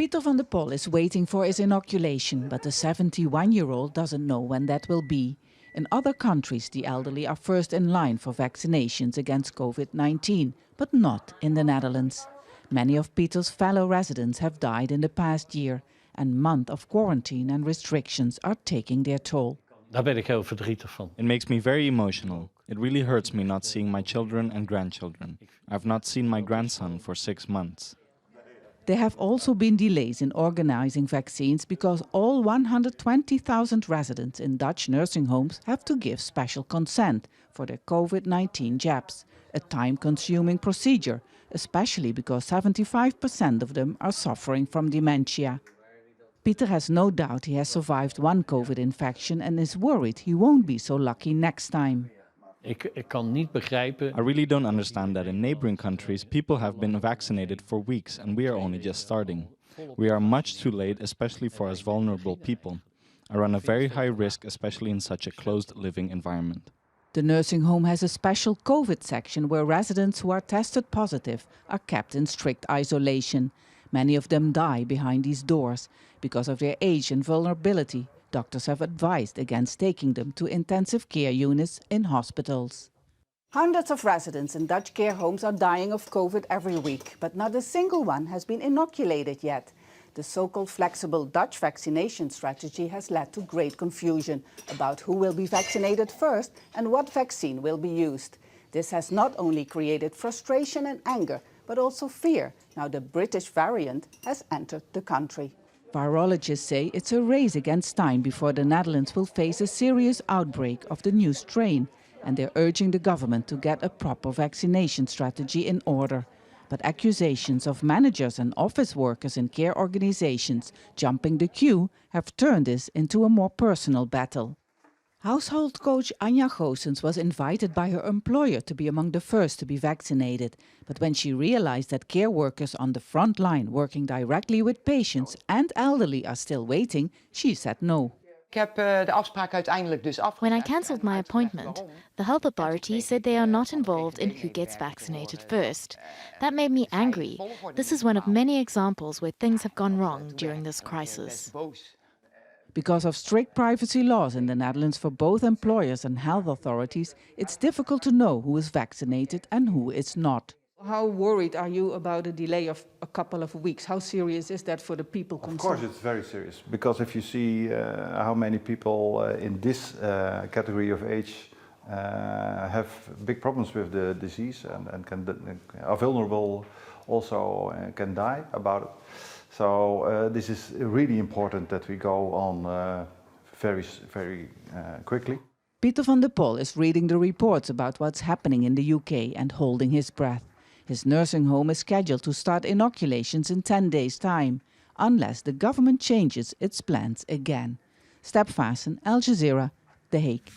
Pieter van der Pol is waiting for his inoculation, but the 71-year-old doesn't know when that will be. In other countries, the elderly are first in line for vaccinations against COVID-19, but not in the Netherlands. Many of Pieter's fellow residents have died in the past year, and months of quarantine and restrictions are taking their toll. Daar ben ik heel verdrietig van. It makes me very emotional. It really hurts me not seeing my children and grandchildren. I've not seen my grandson for 6 months. There have also been delays in organizing vaccines because all 120,000 residents in Dutch nursing homes have to give special consent for their COVID-19 jabs, a time-consuming procedure, especially because 75% of them are suffering from dementia. Pieter has no doubt he has survived one COVID infection and is worried he won't be so lucky next time. Ik kan niet begrijpen. I really don't understand that in neighboring countries people have been vaccinated for weeks and we are only just starting. We are much too late, especially for us vulnerable people. I run a very high risk, especially in such a closed living environment. The nursing home has a special COVID section where residents who are tested positive are kept in strict isolation. Many of them die behind these doors. Because of their age and vulnerability, doctors have advised against taking them to intensive care units in hospitals. Hundreds of residents in Dutch care homes are dying of COVID every week, but not a single one has been inoculated yet. The so-called flexible Dutch vaccination strategy has led to great confusion about who will be vaccinated first and what vaccine will be used. This has not only created frustration and anger, but also fear. Now the British variant has entered the country. Virologists say it's a race against time before the Netherlands will face a serious outbreak of the new strain, and they're urging the government to get a proper vaccination strategy in order. But accusations of managers and office workers in care organizations jumping the queue have turned this into a more personal battle. Household coach Anja Goossens was invited by her employer to be among the first to be vaccinated. But when she realized that care workers on the front line working directly with patients and elderly are still waiting, she said no. When I cancelled my appointment, the health authority said they are not involved in who gets vaccinated first. That made me angry. This is one of many examples where things have gone wrong during this crisis. Because of strict privacy laws in the Netherlands for both employers and health authorities, it's difficult to know who is vaccinated and who is not. How worried are you about a delay of a couple of weeks? How serious is that for the people concerned? Of course it's very serious, because if you see how many people in this category of age have big problems with the disease and are vulnerable, also can die about it. So this is really important that we go on very quickly. Pieter van der Pol is reading the reports about what's happening in the UK and holding his breath. His nursing home is scheduled to start inoculations in 10 days' time, unless the government changes its plans again. Step Vassen, Al Jazeera, The Hague.